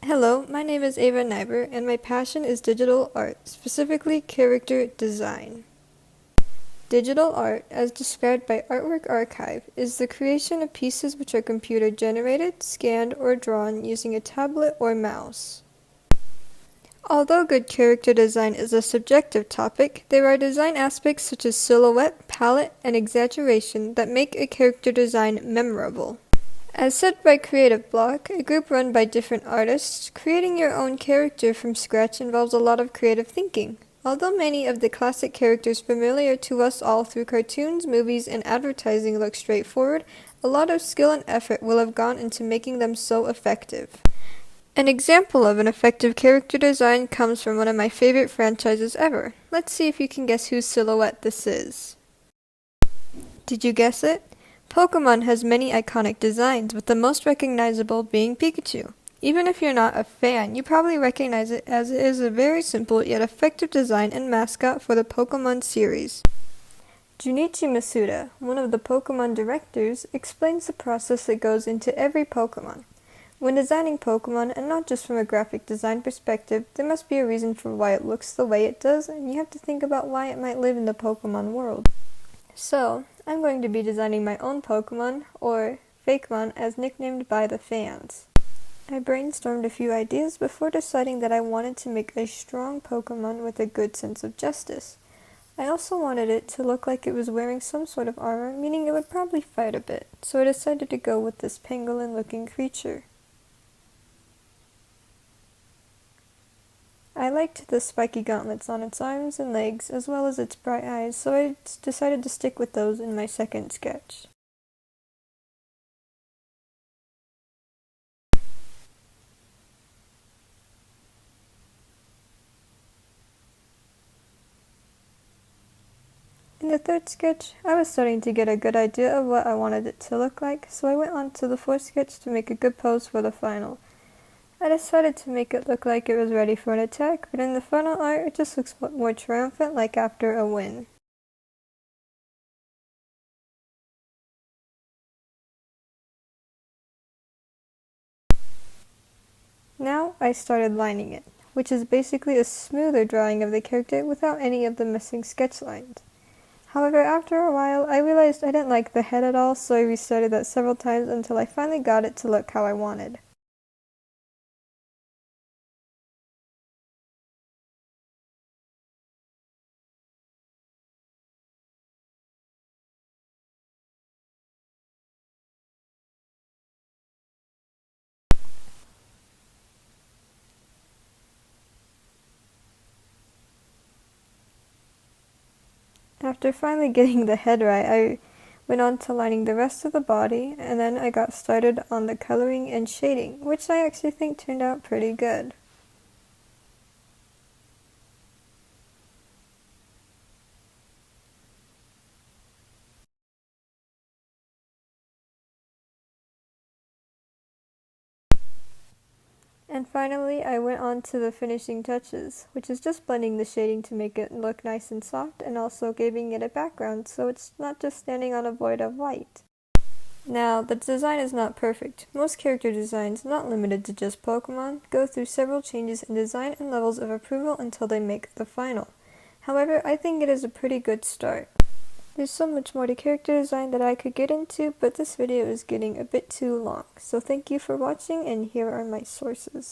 Hello, my name is Ava Nyber, and my passion is digital art, specifically character design. Digital art, as described by Artwork Archive, is the creation of pieces which are computer generated, scanned, or drawn using a tablet or mouse. Although good character design is a subjective topic, there are design aspects such as silhouette, palette, and exaggeration that make a character design memorable. As said by Creative Block, a group run by different artists, creating your own character from scratch involves a lot of creative thinking. Although many of the classic characters familiar to us all through cartoons, movies, and advertising look straightforward, a lot of skill and effort will have gone into making them so effective. An example of an effective character design comes from one of my favorite franchises ever. Let's see if you can guess whose silhouette this is. Did you guess it? Pokémon has many iconic designs, with the most recognizable being Pikachu. Even if you're not a fan, you probably recognize it as it is a very simple yet effective design and mascot for the Pokémon series. Junichi Masuda, one of the Pokémon directors, explains the process that goes into every Pokémon. When designing Pokémon, and not just from a graphic design perspective, there must be a reason for why it looks the way it does, and you have to think about why it might live in the Pokémon world. So, I'm going to be designing my own Pokémon, or Fakemon as nicknamed by the fans. I brainstormed a few ideas before deciding that I wanted to make a strong Pokémon with a good sense of justice. I also wanted it to look like it was wearing some sort of armor, meaning it would probably fight a bit, so I decided to go with this pangolin-looking creature. I liked the spiky gauntlets on its arms and legs, as well as its bright eyes, so I decided to stick with those in my second sketch. In the third sketch, I was starting to get a good idea of what I wanted it to look like, so I went on to the fourth sketch to make a good pose for the final. I decided to make it look like it was ready for an attack, but in the final art it just looks more triumphant, like after a win. Now I started lining it, which is basically a smoother drawing of the character without any of the missing sketch lines. However, after a while, I realized I didn't like the head at all, so I restarted that several times until I finally got it to look how I wanted. After finally getting the head right, I went on to lining the rest of the body, and then I got started on the coloring and shading, which I actually think turned out pretty good. And finally, I went on to the finishing touches, which is just blending the shading to make it look nice and soft, and also giving it a background so it's not just standing on a void of white. Now, the design is not perfect. Most character designs, not limited to just Pokemon, go through several changes in design and levels of approval until they make the final. However, I think it is a pretty good start. There's so much more to character design that I could get into, but this video is getting a bit too long. So thank you for watching, and here are my sources.